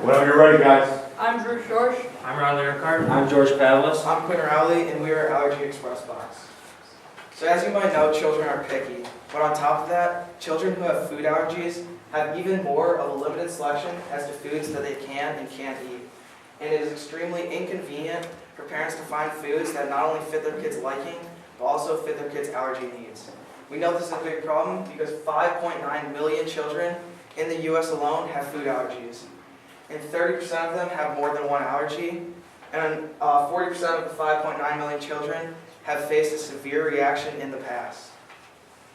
Whenever you're ready, guys. I'm Drew Schorsch. I'm Riley Ricard. I'm George Pavlis. I'm Quinn Rowley, and we are Allergy Express Box. So as you might know, children are picky, but on top of that, children who have food allergies have even more of a limited selection as to foods that they can and can't eat. And it is extremely inconvenient for parents to find foods that not only fit their kids' liking, but also fit their kids' allergy needs. We know this is a big problem because 5.9 million children in the U.S. alone have food allergies. And 30% of them have more than one allergy, and 40% of the 5.9 million children have faced a severe reaction in the past.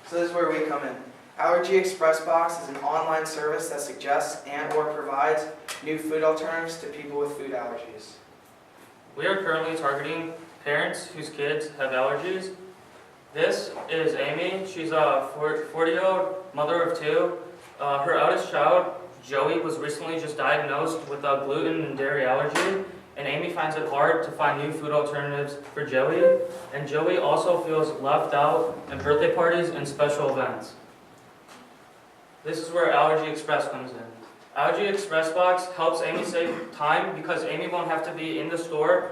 So this is where we come in. Allergy Express Box is an online service that suggests and or provides new food alternatives to people with food allergies. We are currently targeting parents whose kids have allergies. This is Amy. She's a 40-year-old mother of two. Her eldest child, Joey, was recently just diagnosed with a gluten and dairy allergy, and Amy finds it hard to find new food alternatives for Joey. And Joey also feels left out at birthday parties and special events. This is where Allergy Express comes in. Allergy Express Box helps Amy save time because Amy won't have to be in the store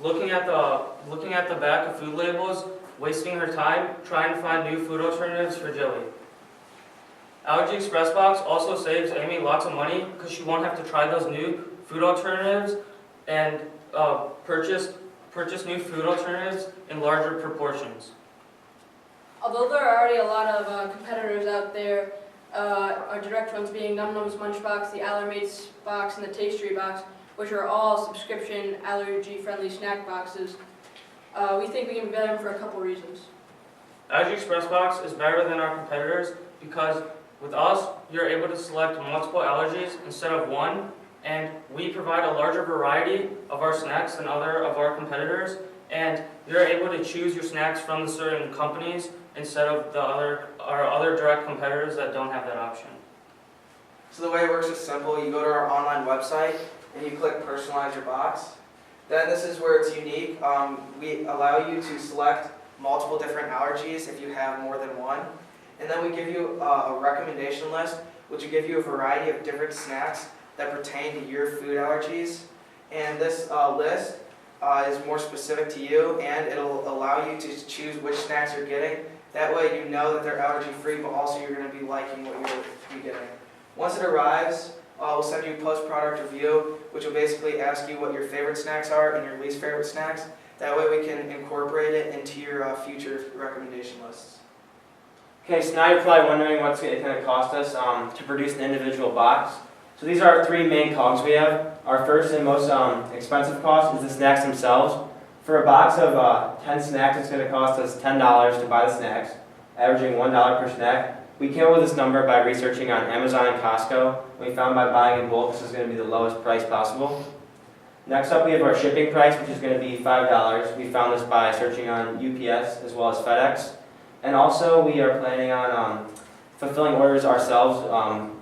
looking at the back of food labels, wasting her time trying to find new food alternatives for Joey. Allergy Express Box also saves Amy lots of money because she won't have to try those new food alternatives and purchase new food alternatives in larger proportions. Although there are already a lot of competitors out there, our direct ones being Num Nums Munchbox, the Allermates Box, and the Tastery Box, which are all subscription allergy-friendly snack boxes, we think we can be better for a couple reasons. Allergy Express Box is better than our competitors because with us, you're able to select multiple allergies instead of one, and we provide a larger variety of our snacks than other of our competitors, and you're able to choose your snacks from the certain companies instead of our other direct competitors that don't have that option. So the way it works is simple. You go to our online website and you click personalize your box. Then this is where it's unique. We allow you to select multiple different allergies if you have more than one. And then we give you a recommendation list, which will give you a variety of different snacks that pertain to your food allergies. And this list is more specific to you, and it'll allow you to choose which snacks you're getting. That way you know that they're allergy-free, but also you're going to be liking what you're getting. Once it arrives, we'll send you a post-product review, which will basically ask you what your favorite snacks are and your least favorite snacks. That way we can incorporate it into your future recommendation lists. Okay, so now you're probably wondering what's it going to cost us to produce an individual box. So these are our three main costs we have. Our first and most expensive cost is the snacks themselves. For a box of 10 snacks, it's going to cost us $10 to buy the snacks, averaging $1 per snack. We came up with this number by researching on Amazon and Costco. We found by buying in bulk, this is going to be the lowest price possible. Next up, we have our shipping price, which is going to be $5. We found this by searching on UPS as well as FedEx. And also, we are planning on fulfilling orders ourselves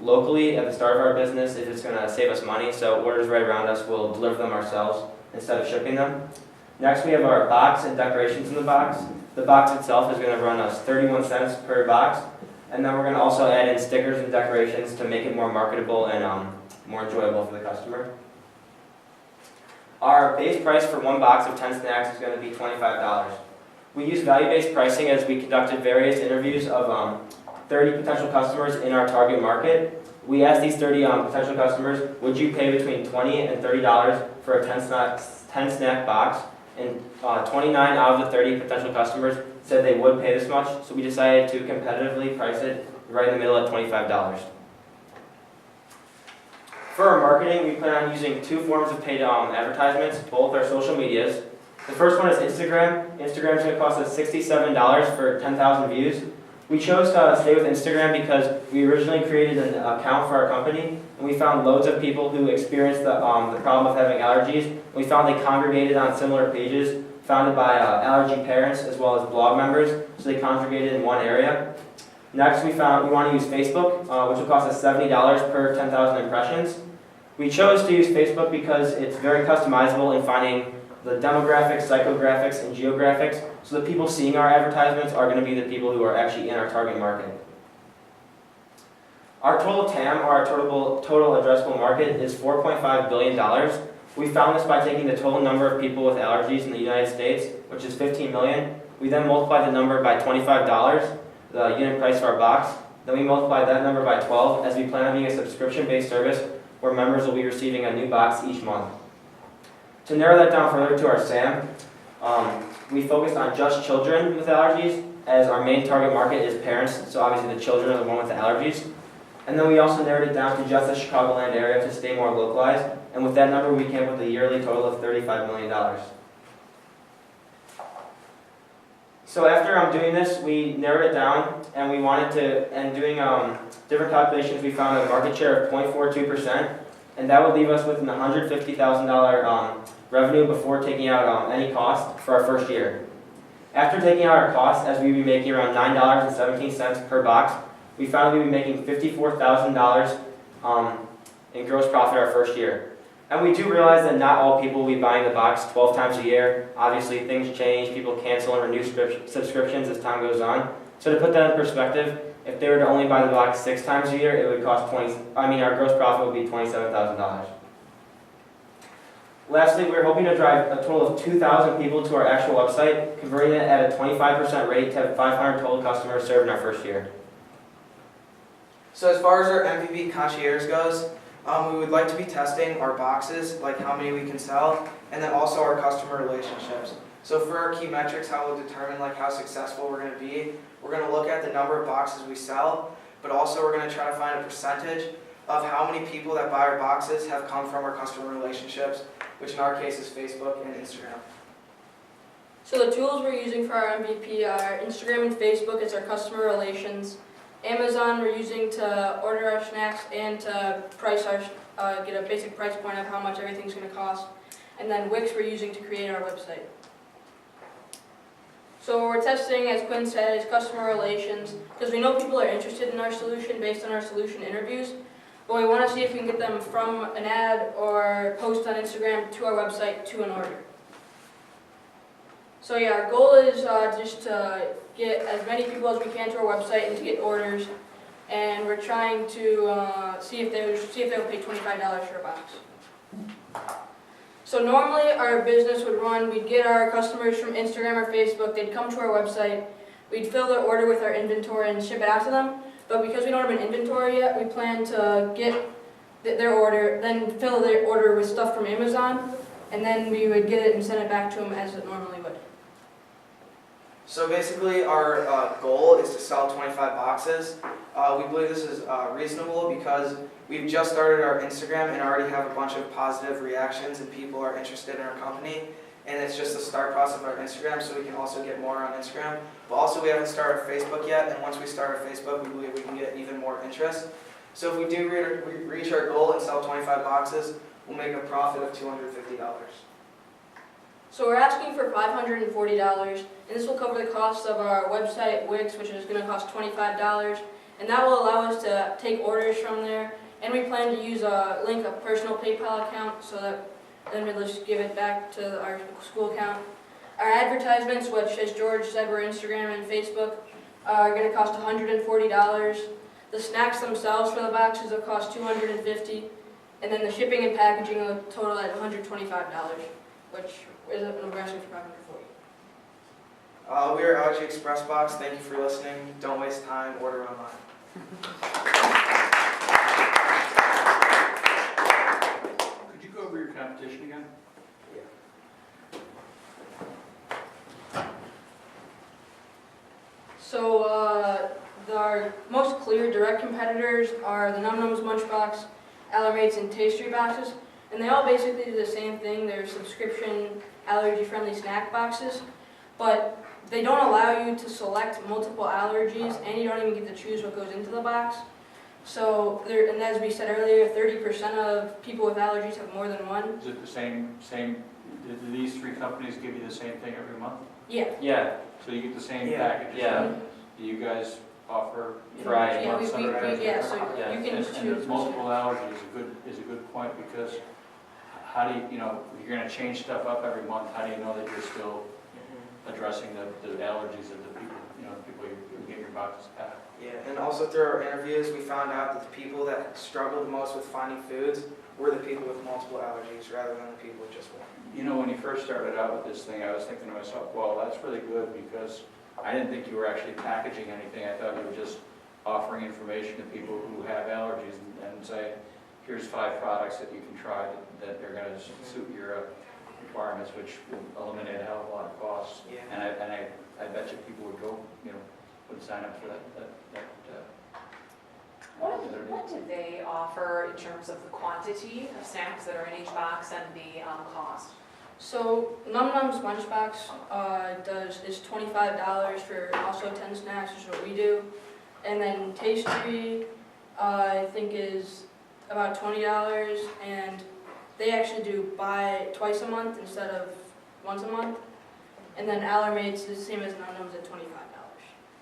locally at the start of our business if it's going to save us money. So orders right around us, we'll deliver them ourselves instead of shipping them. Next, we have our box and decorations in the box. The box itself is going to run us 31 cents per box. And then we're going to also add in stickers and decorations to make it more marketable and more enjoyable for the customer. Our base price for one box of 10 snacks is going to be $25. We use value-based pricing as we conducted various interviews of 30 potential customers in our target market. We asked these 30 potential customers, would you pay between $20 and $30 for a 10 snack box? And 29 out of the 30 potential customers said they would pay this much, so we decided to competitively price it right in the middle at $25. For our marketing, we plan on using two forms of paid advertisements, both our social medias. The first one is Instagram. Instagram is going to cost us $67 for 10,000 views. We chose to stay with Instagram because we originally created an account for our company, and we found loads of people who experienced the problem of having allergies. We found they congregated on similar pages founded by allergy parents as well as blog members, so they congregated in one area. Next, we want to use Facebook, which will cost us $70 per 10,000 impressions. We chose to use Facebook because it's very customizable in finding the demographics, psychographics, and geographics, so the people seeing our advertisements are going to be the people who are actually in our target market. Our total TAM, or our total addressable market, is $4.5 billion. We found this by taking the total number of people with allergies in the United States, which is 15 million. We then multiplied the number by $25, the unit price of our box. Then we multiplied that number by 12, as we plan on being a subscription-based service where members will be receiving a new box each month. To narrow that down further to our SAM, we focused on just children with allergies, as our main target market is parents, so obviously the children are the one with the allergies. And then we also narrowed it down to just the Chicagoland area to stay more localized, and with that number we came up with a yearly total of $35 million. So after doing this, we narrowed it down, and we wanted to, and doing different calculations, we found a market share of 0.42%, and that would leave us with an $150,000 revenue before taking out any cost for our first year. After taking out our costs, as we'd be making around $9.17 per box, we found we'd be making $54,000 in gross profit our first year. And we do realize that not all people will be buying the box 12 times a year. Obviously, things change, people cancel and renew subscriptions as time goes on. So to put that in perspective, if they were to only buy the box 6 times a year, it would cost our gross profit would be $27,000. Lastly, we're hoping to drive a total of 2,000 people to our actual website, converting it at a 25% rate to have 500 total customers served in our first year. So as far as our MVP concierge goes, we would like to be testing our boxes, like how many we can sell, and then also our customer relationships. So for our key metrics, how we'll determine like how successful we're going to be, we're going to look at the number of boxes we sell, but also we're going to try to find a percentage of how many people that buy our boxes have come from our customer relationships, which in our case is Facebook and Instagram. So the tools we're using for our MVP are Instagram and Facebook as our customer relations. Amazon we're using to order our snacks and to price our, get a basic price point of how much everything's going to cost. And then Wix we're using to create our website. So what we're testing, as Quinn said, is customer relations, because we know people are interested in our solution based on our solution interviews, but we want to see if we can get them from an ad or post on Instagram to our website to an order. So yeah, our goal is just to get as many people as we can to our website and to get orders, and we're trying to see if they'll pay $25 for a box. So normally our business would run, we'd get our customers from Instagram or Facebook, they'd come to our website, we'd fill their order with our inventory and ship it out to them, but because we don't have an inventory yet, we plan to get their order, then fill their order with stuff from Amazon, and then we would get it and send it back to them as it normally would. So basically our goal is to sell 25 boxes. We believe this is reasonable because we've just started our Instagram and already have a bunch of positive reactions and people are interested in our company. And it's just the start process of our Instagram, so we can also get more on Instagram. But also we haven't started our Facebook yet, and once we start our Facebook, we believe we can get even more interest. So if we do reach our goal and sell 25 boxes, we'll make a profit of $250. So we're asking for $540, and this will cover the cost of our website, Wix, which is going to cost $25, and that will allow us to take orders from there. And we plan to use a personal PayPal account, so that then we'll just give it back to our school account. Our advertisements, which as George said were Instagram and Facebook, are going to cost $140. The snacks themselves for the boxes will cost $250, and then the shipping and packaging will total at $125, which is an aggressive for $540. We are Allergy Express Box. Thank you for listening. Don't waste time. Order online. Could you go over your competition again? So our most clear direct competitors are the Num Nums Munchbox, Allermates, and Tastry boxes, and they all basically do the same thing. They're subscription allergy-friendly snack boxes, but they don't allow you to select multiple allergies, and you don't even get to choose what goes into the box. So, and as we said earlier, 30% of people with allergies have more than one. Is it the same, do these three companies give you the same thing every month? Yeah. Yeah. So you get the same Yeah. packages? Yeah. Do you guys offer Variety. Yeah, months under allergy? yeah, so Yeah. you can And choose. the multiple allergies is a good point, because how do you know, you're going to change stuff up every month, how do you know that you're still addressing the allergies of the people, people you get your boxes at? Yeah, and also through our interviews, we found out that the people that struggled the most with finding foods were the people with multiple allergies rather than the people with just one. You know, when you first started out with this thing, I was thinking to myself, well, that's really good because I didn't think you were actually packaging anything. I thought you were just offering information to people who have allergies and say, here's 5 products that you can try that are going to suit your requirements, which would eliminate a hell of a lot of costs. Yeah. And I bet you people would go, would sign up for that. What do they offer in terms of the quantity of snacks that are in each box and the cost? So Num Num's Lunchbox is $25 for also 10 snacks, which is what we do. And then Tasty, I think is about $20, and they actually do buy twice a month instead of once a month. And then Allermates is the same as Num Num's at $25.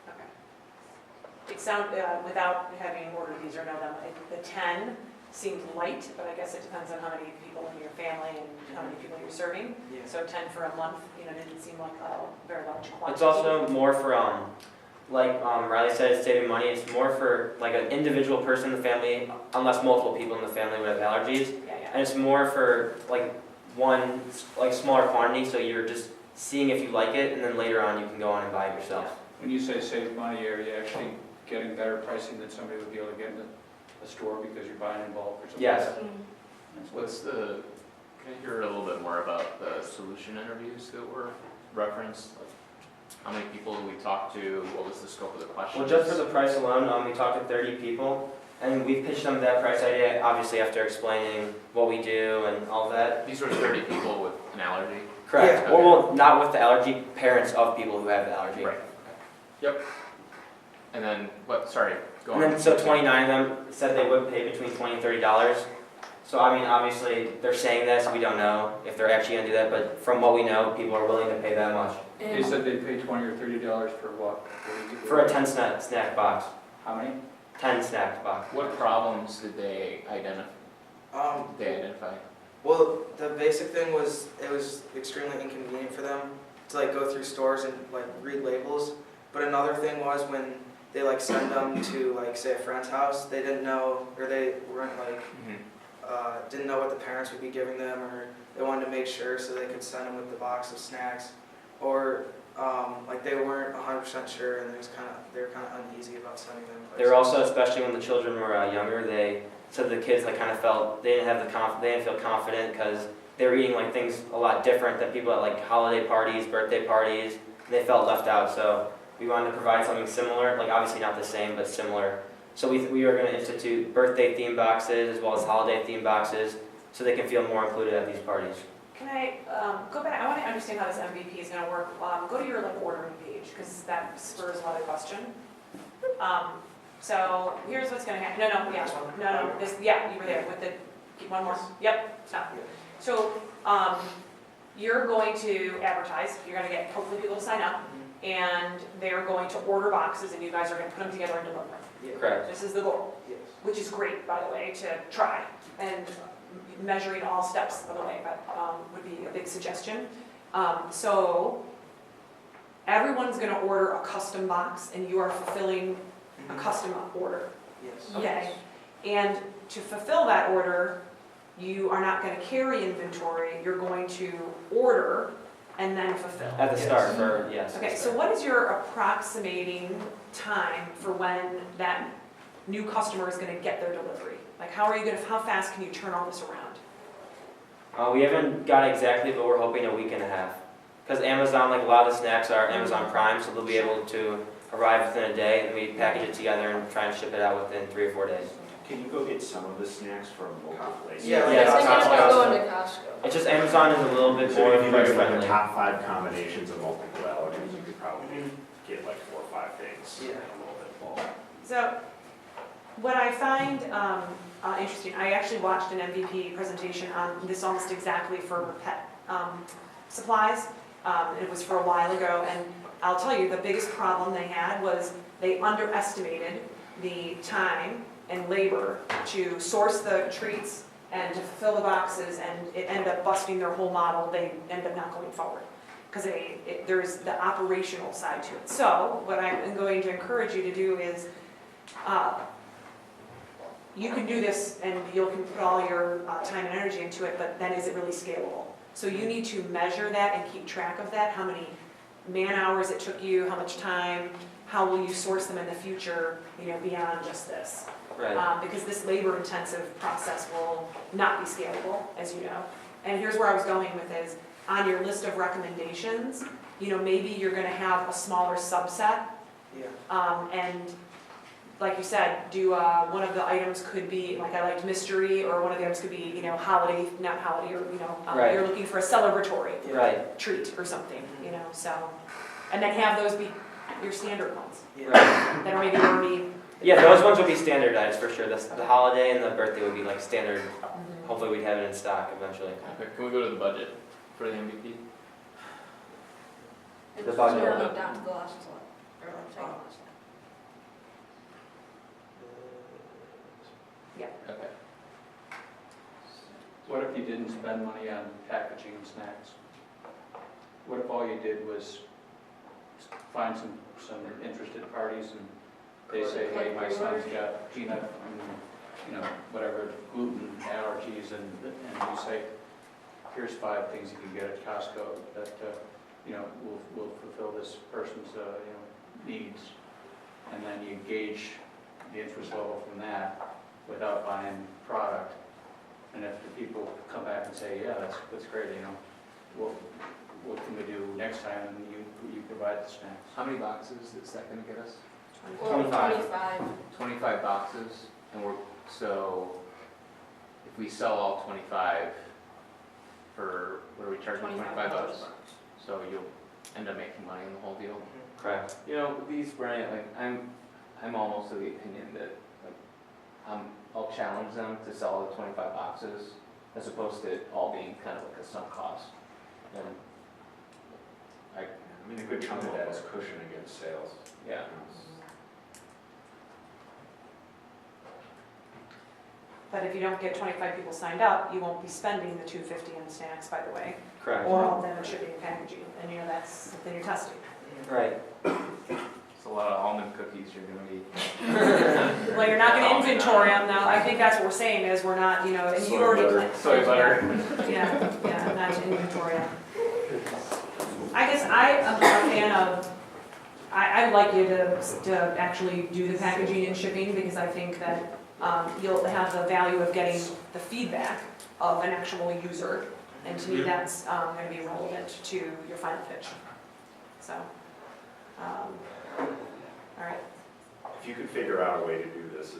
Okay. It sounds, without having ordered these or know them, the 10 seemed light, but I guess it depends on how many people in your family and how many people you're serving. Yeah. So 10 for a month, didn't seem like a very large quantity. It's also more for, like Riley said, it's saving money. It's more for like an individual person in the family, unless multiple people in the family would have allergies. Yeah. And it's more for like one, like smaller quantity, so you're just seeing if you like it, and then later on you can go on and buy it yourself. When you say save money, are you actually getting better pricing than somebody would be able to get in a store because you're buying in bulk or something? Yes. like that? What's the, can I hear a little bit more about the solution interviews that were referenced? Like, how many people did we talk to? What was the scope of the questions? Well, just for the price alone, we talked to 30 people, and we pitched them that price idea, obviously after explaining what we do and all that. These were 30 people with an allergy? Correct. Yeah. Or well, not with the allergy, parents of people who have the allergy. Right. Yep. And then, sorry, go And on. then, so 29 of them said they would pay between $20 and $30. So, I mean, obviously, they're saying this, we don't know if they're actually going to do that, but from what we know, people are willing to pay that much. They said they'd pay $20 or $30 for what? For a 10 snack box. How many? 10 snack box. What problems did they identify? Well, the basic thing was it was extremely inconvenient for them to like go through stores and like read labels. But another thing was when they like send them to like say a friend's house, they didn't know, or they weren't like didn't know what the parents would be giving them, or they wanted to make sure so they could send them with the box of snacks, or like they weren't 100% sure, and they were kind of uneasy about sending them. They were also, especially when the children were younger, they said the kids like kind of felt they didn't feel confident because they were eating like things a lot different than people at like holiday parties, birthday parties, and they felt left out. So we wanted to provide something similar, like obviously not the same, but similar. So we were going to institute birthday theme boxes as well as holiday theme boxes, so they can feel more included at these parties. Can I go back? I want to understand how this MVP is going to work. Go to your like ordering page because that spurs a lot of question. So here's what's going to happen. No. You were there with the keep one more. Yep. Stop. So you're going to advertise. You're going to get hopefully people to sign up, and they're going to order boxes, and you guys are going to put them together and deliver them. Yeah. Correct. This is the goal, Yes. which is great, by the way, to try. And measuring all steps of the way, but would be a big suggestion. So everyone's going to order a custom box, and you are fulfilling a custom order. Yes. Okay. And to fulfill that order, you are not going to carry inventory. You're going to order and then fulfill. At the start, for yes. Okay. So what is your approximating time for when that new customer is going to get their delivery? Like, how fast can you turn all this around? We haven't got exactly, but we're hoping a week and a half. Because Amazon, like a lot of the snacks are Amazon Prime, so they'll be able to arrive within a day, and we package it together and try and ship it out within 3 or 4 days. Can you go get some of the snacks from local places? Yeah, Yeah, Yeah, it's like Costco. going to Costco. It's just Amazon is a little bit So more if you look at like friendly. the top 5 combinations of multiple allergens, you could probably get like 4 or 5 things Yeah. a little bit bulk. So what I find interesting, I actually watched an MVP presentation on this almost exactly for pet supplies. It was for a while ago, and I'll tell you the biggest problem they had was they underestimated the time and labor to source the treats and to fulfill the boxes, and it ended up busting their whole model. They ended up not going forward because there's the operational side to it. So what I'm going to encourage you to do is you can do this and you can put all your time and energy into it, but then is it really scalable? So you need to measure that and keep track of that, how many man hours it took you, how much time, how will you source them in the future, beyond just this. Right. Because this labor-intensive process will not be scalable, as you know. And here's where I was going with is, on your list of recommendations, maybe you're gonna have a smaller subset. Yeah. And like you said, do one of the items could be, like I liked mystery, or one of the items could be, holiday, not holiday, or, Right. you're looking for a celebratory Right. treat or something, so. And then have those be your standard ones, Yeah. Right. that are maybe already. Yeah, those ones would be standardized for sure. The holiday and the birthday would be like standard. Hopefully we'd have it in stock eventually. Okay, can we go to the budget for the MVP? It's The budget. narrowed down to the last slide, or second last slide. Okay. What if you didn't spend money on packaging and snacks? What if all you did was find some interested parties and they say, hey, my son's got peanut and, whatever, gluten allergies, and you say, here's 5 things you can get at Costco that, will fulfill this person's, needs. And then you gauge the interest level from that without buying product. And if the people come back and say, yeah, that's great, what can we do next time, and you provide the snacks. How many boxes is that gonna get us? Well, 25. 25 boxes, and so if we sell all 25 for, what are we charging, 25 bucks? So you'll end up making money in the whole deal. Correct. These, Brian, I'm almost of the opinion that, I'll challenge them to sell the 25 boxes as opposed to it all being kind of like a sunk cost. And I mean, a good chunk of that is cushion against sales. yeah. But if you don't get 25 people signed up, you won't be spending the $250 on snacks, by the way, Correct. or all of them in shipping and packaging, and that's something you're testing. Right. It's a lot of almond cookies you're gonna eat. Well, you're not gonna inventory them now, I think that's what we're saying, is we're not, and you already. Soy butter. Yeah, not to inventory them. I guess I am a fan of, I'd like you to actually do the packaging and shipping, because I think that you'll have the value of getting the feedback of an actual user, and to me that's gonna be relevant to your final pitch. So, all right. If you could figure out a way to do this,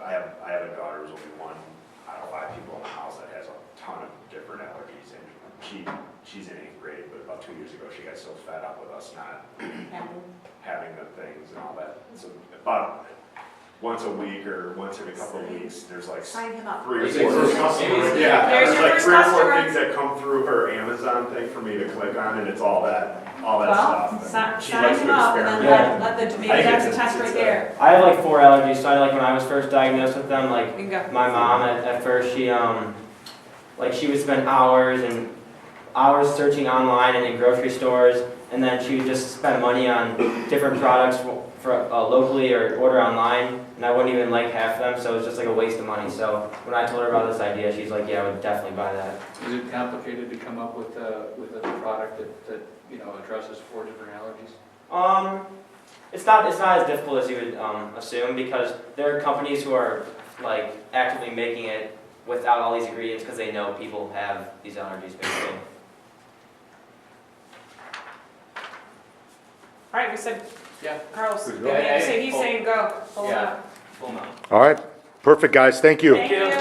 I have a daughter who's only 1 out of 5 people in the house that has a ton of different allergies, and she's in 8th grade, but about 2 years ago she got so fed up with us not having the things and all that. So about once a week or once every couple of weeks, there's like Sign him up. 3 or Maybe 4 first customers. Yeah, there's your like first 3 or 4 customer. things that come through her Amazon thing for me to click on, and it's all that Well, stuff. She sign likes him to up, and then experiment. let the, maybe I think that's a it's- test right it's there. I have like 4 allergies, so when I was first diagnosed with them, You can go. my mom at first, she would spend hours and hours searching online and in grocery stores, and then she would just spend money on different products for locally or order online, and I wouldn't even like half of them, so it was just like a waste of money. So when I told her about this idea, she's like, yeah, I would definitely buy that. Is it complicated to come up with a product that addresses 4 different allergies? It's not as difficult as you would assume, because there are companies who are like actively making it without all these ingredients because they know people have these allergies basically. All right, we said, Yeah. Carlos, Good. he's saying go. Hold Yeah. up. Full amount. All right, perfect, guys, thank you. Thank you.